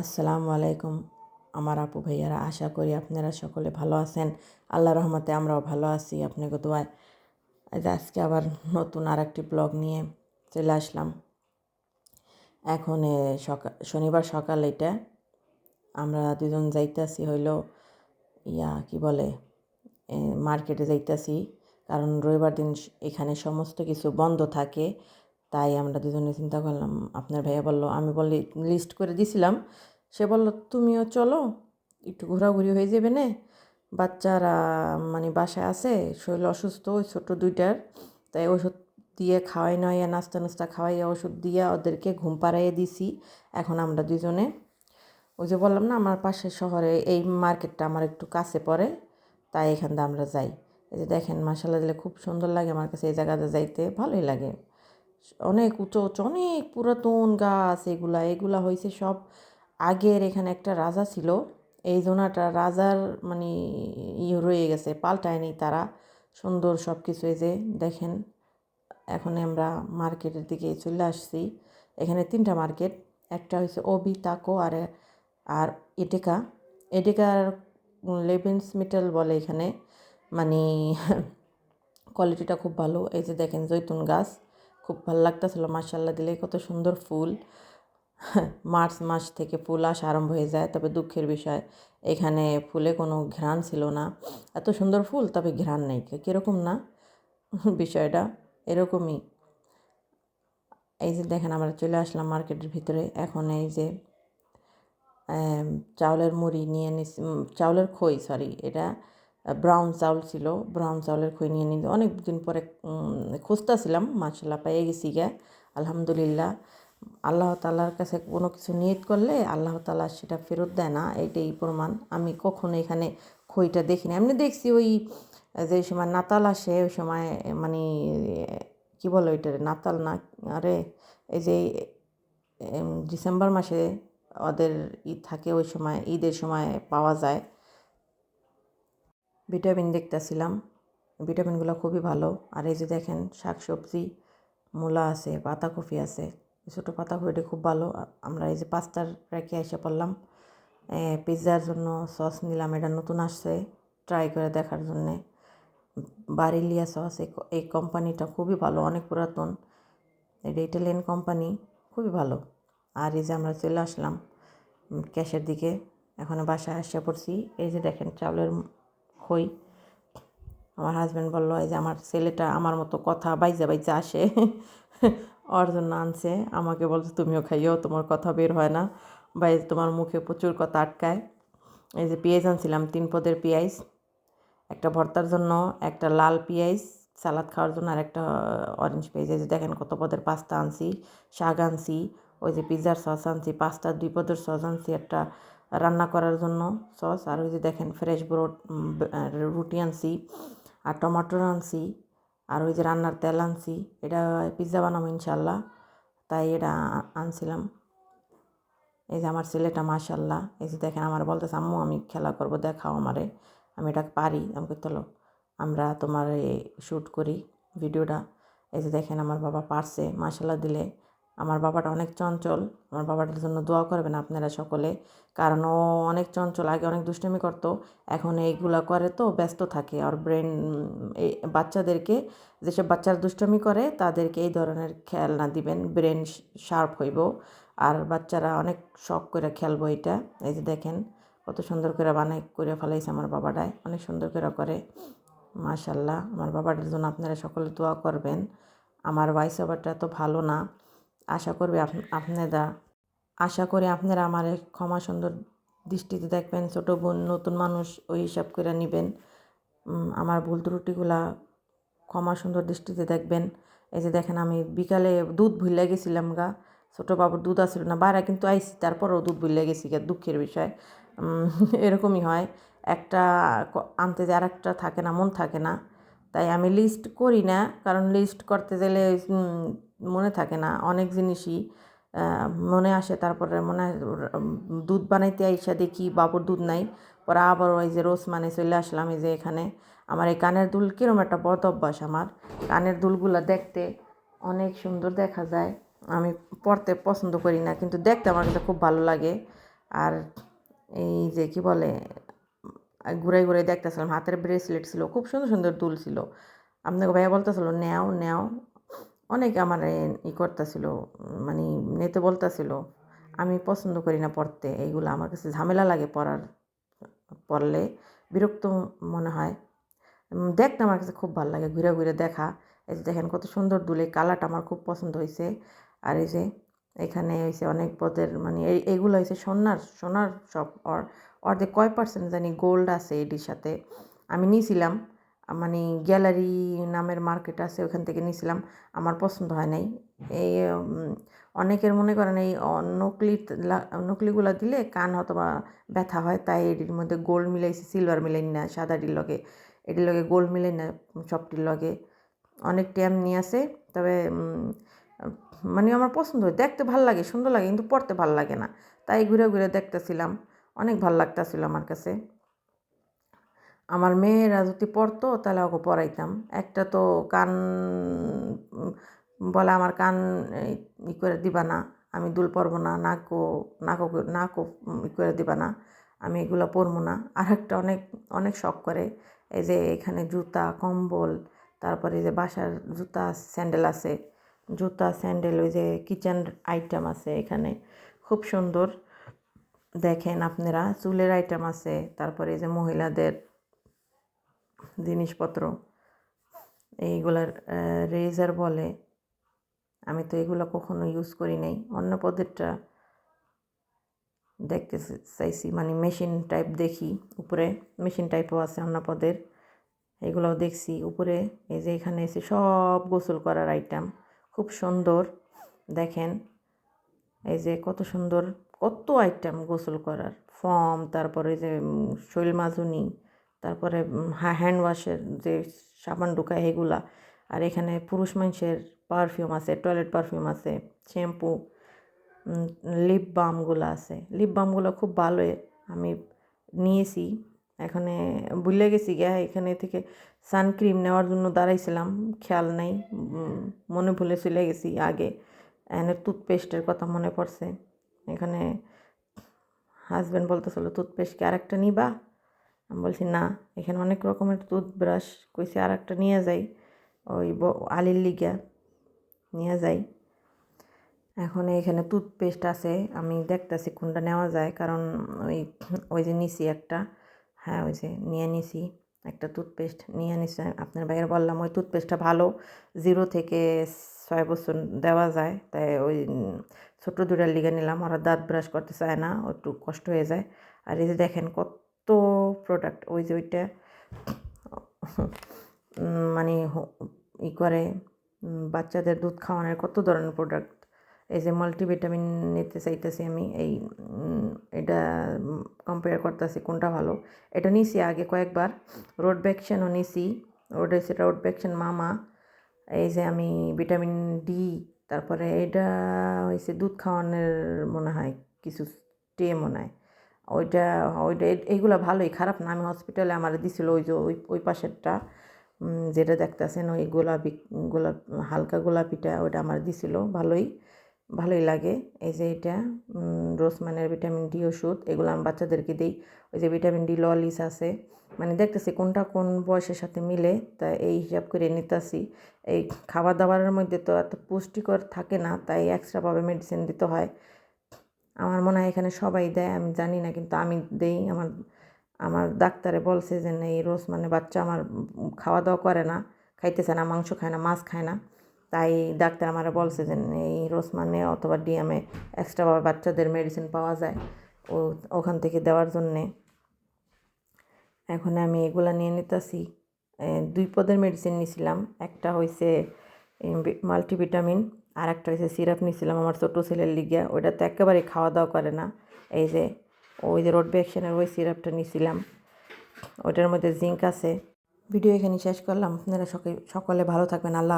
আসসালামু আলাইকুম আমার আপু ভাইয়ারা, আশা করি আপনারা সকলে ভালো আছেন। আল্লাহ রহমতে আমরাও ভালো আছি আপনাকে দোয়ায়। আজকে আবার নতুন আরেকটি ব্লগ নিয়ে চলে আসলাম। এখন শনিবার সকাল, এটা আমরা দুজন যাইতাছি হইলো কি বলে মার্কেটে যাইতাছি, কারণ রবিবার দিন এখানে সমস্ত কিছু বন্ধ থাকে। তাই আমরা দুজনে চিন্তা করলাম, আপনার ভাইয়া বলল, আমি বললি লিস্ট করে দিছিলাম, সে বলল তুমিও চলো, একটু ঘোরাঘুরি হয়ে যাবে না। বাচ্চারা মানে বাসায় আছে, শরীর অসুস্থ, ওই ছোটো দুইটার, তাই ওষুধ দিয়ে খাওয়াই নয়, নাস্তা নাস্তা খাওয়াইয়া ওষুধ দিয়ে ওদেরকে ঘুম পাড়াইয়ে দিছি। এখন আমরা দুজনে ওই যে বললাম না, আমার পাশের শহরে এই মার্কেটটা আমার একটু কাছে পড়ে, তাই এখান থেকে আমরা যাই। এই যে দেখেন, মাসাল্লাহ দিলে খুব সুন্দর লাগে আমার কাছে, এই জায়গাতে যাইতে ভালোই লাগে। অনেক উঁচু উঁচু, অনেক পুরাতন গাছ, এগুলা হয়েছে সব আগের। এখানে একটা রাজা ছিল, এই জোনাটা রাজার মানে রয়ে গেছে, পাল্টায়নি তারা। সুন্দর সব কিছু। এই যে দেখেন, এখন আমরা মার্কেটের দিকে চলে আসছি। এখানে 3টা মার্কেট, একটা হচ্ছে ওবি তাকো আর আর এটেকা। এটেকার লেবেন্স মেটাল বলে এখানে, মানে কোয়ালিটিটা খুব ভালো। এই যে দেখেন জৈতুন গাছ, খুব ভালো লাগতেছিল মাশাআল্লাহ দিলে, কত সুন্দর ফুল। মার্চ মাস থেকে ফুল আসা আরম্ভ হয়ে যায়, তবে দুঃখের বিষয় এখানে ফুলে কোনো ঘ্রাণ ছিল না। এত সুন্দর ফুল, তবে ঘ্রাণ নেই, কীরকম না বিষয়টা এরকমই। এই যে দেখেন, আমরা চলে আসলাম মার্কেটের ভিতরে। এখন এই যে চাউলের মুড়ি নিয়ে নিছি, চাউলের খই, সরি, এটা ব্রাউন চাউল ছিল, ব্রাউন চাউলের খই নিয়ে নিতে অনেক দিন পরে খুঁজতেছিলাম, মাশাআল্লাহ পেয়ে গেছি গে, আলহামদুলিল্লাহ। আল্লাহ তাআলার কাছে কোনো কিছু নিয়ত করলে আল্লাহ তাআলা সেটা ফেরত দেয় না, এইটাই প্রমাণ। আমি কখনো এখানে খইটা দেখিনি, এমনি দেখছি ওই যে সময় নাতাল আসে ওই সময়, মানে কী বলো ওইটার, নাতাল না, আরে এই যে ডিসেম্বর মাসে ওদের ঈদ থাকে, ওই সময় ঈদের সময় পাওয়া যায়। ভিটামিন দেখতেছিলাম, ভিটামিনগুলো খুবই ভালো। আর এই যে দেখেন শাকসবজি, মূলা আছে, পাতাকপি আছে, ছোটো পাতাকপিটা খুব ভালো। আমরা এই যে পাস্তার রেখে এসে পড়লাম। পিৎজার জন্য সস নিলাম, এটা নতুন আসছে, ট্রাই করে দেখার জন্যে। বারিলিয়া সস, এই কোম্পানিটা খুবই ভালো, অনেক পুরাতন, এটা ইটালিয়ান কোম্পানি, খুবই ভালো। আর এই যে আমরা চলে আসলাম ক্যাশের দিকে, এখন বাসায় আসে পড়ছি। এই যে দেখেন চাউলের খই, আমার হাজব্যান্ড বললো এই যে আমার ছেলেটা আমার মতো কথা বাইজা বাইজা আসে, ওর জন্য আনছে। আমাকে বলছে তুমিও খাইও, তোমার কথা বের হয় না, তোমার মুখে প্রচুর কথা আটকায়। এই যে পেঁয়াজ আনছিলাম, 3 পদের পেঁয়াজ, একটা ভর্তার জন্য, একটা লাল পেঁয়াজ সালাদ খাওয়ার জন্য, আর একটা অরেঞ্জ পেঁয়াজ। এই যে দেখেন কত পদের পাস্তা আনছি, শাক আনছি, ওই যে পিৎজার সস আনছি, পাস্তার 2 পদের সস আনছি, একটা রান্না করার জন্য সস, আর ওই যে দেখেন ফ্রেশ ব্রড রুটি আনছি, আর টমাটোর আনছি, আর ওই যে রান্নার তেল আনছি, এটা পিৎজা বানাবো ইনশাল্লাহ, তাই এটা আনছিলাম। এই যে আমার ছেলেটা মাশাআল্লাহ, এই যে দেখেন আমার বলতেছে আম্মু আমি খেলা করব, দেখাও আমারে, আমি এটা পারি। আমাকে চলো আমরা তোমার শ্যুট করি ভিডিওটা। এই যে দেখেন আমার বাবা পারছে মাশাআল্লাহ দিলে। আমার বাবাটা অনেক চঞ্চল, আমার বাবাটার জন্য দোয়া করবেন আপনারা সকলে, কারণ ও অনেক চঞ্চল, আগে অনেক দুষ্টুমি করতো, এখন এইগুলা করে তো ব্যস্ত থাকে। আর ব্রেন, এই বাচ্চাদেরকে, যেসব বাচ্চারা দুষ্টুমি করে তাদেরকে এই ধরনের খেলনা দিবেন, ব্রেন শার্প হইব, আর বাচ্চারা অনেক শখ করে খেলবো এটা। এই যে দেখেন কত সুন্দর করে বানাই করে ফেলাইছে আমার বাবাটায়, অনেক সুন্দর করে মাশাআল্লাহ। আমার বাবাটার জন্য আপনারা সকলে দোয়া করবেন। আমার ভয়েস ওভারটা তো ভালো না, আশা করি আপনারা আমার ক্ষমা সুন্দর দৃষ্টিতে দেখবেন। ছোটো বোন, নতুন মানুষ, ওই হিসাব করে নেবেন। আমার ভুল ত্রুটিগুলা ক্ষমা সুন্দর দৃষ্টিতে দেখবেন। এই যে দেখেন আমি বিকালে দুধ ভুলে গেছিলাম গা, ছোটো বাবুর দুধ আসছিল না, বাইরে কিন্তু আইসি, তারপরেও দুধ ভুলে গেছি গা, দুঃখের বিষয়। এরকমই হয়, একটা আনতে যে আর একটা থাকে না, মন থাকে না, তাই আমি লিস্ট করি না, কারণ লিস্ট করতে গেলে মনে থাকে না অনেক জিনিসই, মনে আসে, তারপরে মনে হয় দুধ বানাইতে আইসা দেখি বাবুর দুধ নাই, পরে আবার ওই যে রোজ মানে চলে আসলাম। এই যে এখানে আমার এই কানের দুল, কীরকম একটা বদ অভ্যাস আমার, কানের দুলগুলো দেখতে অনেক সুন্দর দেখা যায়, আমি পরতে পছন্দ করি না, কিন্তু দেখতে আমার কাছে খুব ভালো লাগে। আর এই যে কি বলে ঘুরাই ঘুরাই দেখতেছিলাম, হাতের ব্রেসলেট ছিল, খুব সুন্দর সুন্দর দুল ছিল। আপনাকে ভাইয়া বলতেছিল নেও নেও, অনেক আমার করতেছিল, মানে নিতে বলতেছিল। আমি পছন্দ করি না পড়তে এইগুলো, আমার কাছে ঝামেলা লাগে পড়লে বিরক্ত মনে হয়। দেখতে আমার কাছে খুব ভালো লাগে, ঘুরে ঘুরে দেখা। এই যে দেখেন কত সুন্দর দুল, এই কালারটা আমার খুব পছন্দ হয়েছে। আর এই যে এখানে হয়েছে অনেক পদের, মানে এইগুলো হয়েছে সোনার সোনার সব। অর্ধেক কয় পার্সেন্ট জানি গোল্ড আছে এটির সাথে। আমি নিয়েছিলাম, মানে গ্যালারি নামের মার্কেট আছে, ওখান থেকে নিয়েছিলাম। আমার পছন্দ হয় নাই। এই অনেকের মনে করেন এই নকলিগুলো দিলে কান অথবা ব্যথা হয়, তাই এটির মধ্যে গোল্ড মিলাইছে, সিলভার মিলাই না, সাদাটির লগে এটির লগে গোল্ড মিলাই না, সবটির লগে অনেক টাইম নিয়ে আসে। তবে মানে আমার পছন্দ হয়, দেখতে ভাল লাগে, সুন্দর লাগে, কিন্তু পড়তে ভাল লাগে না। তাই ঘুরে ঘুরে দেখতেছিলাম, অনেক ভাল লাগতেছিল আমার কাছে। আমার মেয়েরা যদি পড়তো তাহলে ওকে পড়াইতাম। একটা তো কান বলে আমার কান করে দিবা না, আমি দুল পরবো না, নাকও করে দিবা না, আমি এগুলো পরবো না। আর একটা অনেক অনেক শখ করে, এই যে এখানে জুতা কম্বল, তারপরে এই যে বাসার জুতা স্যান্ডেল আছে, জুতা স্যান্ডেল, ওই যে কিচেন আইটেম আছে এখানে খুব সুন্দর। দেখেন আপনারা চুলের আইটেম আছে, তারপরে এই যে মহিলাদের জিনিসপত্র, এইগুলার রেজার বলে। আমি তো এগুলো কখনো ইউজ করি নাই। অন্য পদেরটা দেখতে চাইছি, মানে মেশিন টাইপ দেখি, উপরে মেশিন টাইপও আছে অন্য পদের, এগুলোও দেখছি উপরে। এই যে এখানে এসে সব গোসল করার আইটেম খুব সুন্দর। দেখেন এই যে কত সুন্দর, কত আইটেম গোসল করার, ফর্ম, তারপরে যে শৈল মাজুনি, তারপরে হ্যান্ড ওয়াশের যে সাবান ঢুকায় এগুলা। আর এখানে পুরুষ মানুষের পারফিউম আছে, টয়লেট পারফিউম আছে, শ্যাম্পু, লিপ বামগুলো আছে। লিপ বামগুলো খুব ভালো, আমি নিয়েছি। এখানে ভুলে গেছি গিয়া, এখানে থেকে সানক্রিম নেওয়ার জন্য দাঁড়াইছিলাম, খেয়াল নাই, মনে ভুলে চলে গেছি আগে। এখানে টুথপেস্টের কথা মনে পড়ছে। এখানে হাজব্যান্ড বলতেছিল টুথপেস্ট কি আরেকটা নিবা? আমি বলছি না, এখানে অনেক রকমের টুথব্রাশ, কইছে আরেকটা নিয়ে যাই, ওই আলির লিগা নিয়ে যাই। এখন এখানে টুথপেস্ট আছে, আমি দেখতেছি কোনটা নেওয়া যায়, কারণ ওই যে নিছি একটা, হ্যাঁ ওই যে নিয়ে নিছি একটা টুথপেস্ট নিয়ে নিছি। আপনার ভাইয়ের বললাম ওই টুথপেস্টটা ভালো, 0 থেকে 6 বছর দেওয়া যায়, তাই ওই ছোটো দুটার লিগে নিলাম। ওরা দাঁত ব্রাশ করতে চায় না, একটু কষ্ট হয়ে যায়। আর এই যে দেখেন কত প্রোডাক্ট, ওই যে ওইটা মানে করে বাচ্চাদের দুধ খাওয়ানোর কত ধরনের প্রোডাক্ট। এই যে মাল্টিভিটামিন নিতে চাইতেছি আমি, এটা কম্পেয়ার করতেছি কোনটা ভালো। এটা নিছি আগে কয়েকবার, রোড ভ্যাকসিনও নিছি, রোড ভ্যাকসিন মামা। এই যে আমি ভিটামিন ডি, তারপরে এটা হয়েছে দুধ খাওয়ানোর মনে হয় কিছু মনে হয়, ওইটা ওইটা এইগুলো ভালোই, খারাপ না। আমি হসপিটালে আমার দিছিল ওই যে ওই পাশেরটা যেটা দেখতেছেন, ওই হালকা গোলাপিটা, ওইটা আমার দিছিল, ভালোই লাগে। এই যে এটা রোসম্যানের ভিটামিন ডি ওষুধ, এগুলো আমি বাচ্চাদেরকে দিই। ওই যে ভিটামিন ডি ললিস আছে, মানে দেখতেছি কোনটা কোন বয়সের সাথে মিলে, তা এই হিসাব করে নিতেছি। এই খাবার দাবারের মধ্যে তো এত পুষ্টিকর থাকে না, তাই এক্সট্রাভাবে মেডিসিন দিতে হয়। আমার মনে হয় এখানে সবাই দেয়, আমি জানি না, কিন্তু আমি দেই। আমার ডাক্তারে বলছে যে এই মানে বাচ্চা আমার খাওয়া দাওয়া করে না, খাইতেছে না, মাংস খায় না, মাছ খায় না, তাই ডাক্তার আমার বলছে যে এই মানে অথবা ডিএমে এক্সট্রাভাবে বাচ্চাদের মেডিসিন পাওয়া যায়, ওখান থেকে দেওয়ার জন্যে। এখন আমি এগুলা নিয়ে নিতেছি। 2 পদের মেডিসিন নিয়েছিলাম, একটা হয়েছে মাল্টিভিটামিন, আর একটা হয়েছে সিরাপ নিয়েছিলাম আমার ছোটো ছেলের লিগিয়া, ওইটা তো একেবারে খাওয়া দাওয়া করে না। এই যে ওই যে রোড ভ্যাকসিনের ওই সিরাপটা নিয়েছিলাম, ওইটার মধ্যে জিঙ্ক আছে। ভিডিও এখানে শেষ করলাম, আপনারা সকলে ভালো থাকবেন। আল্লাহ।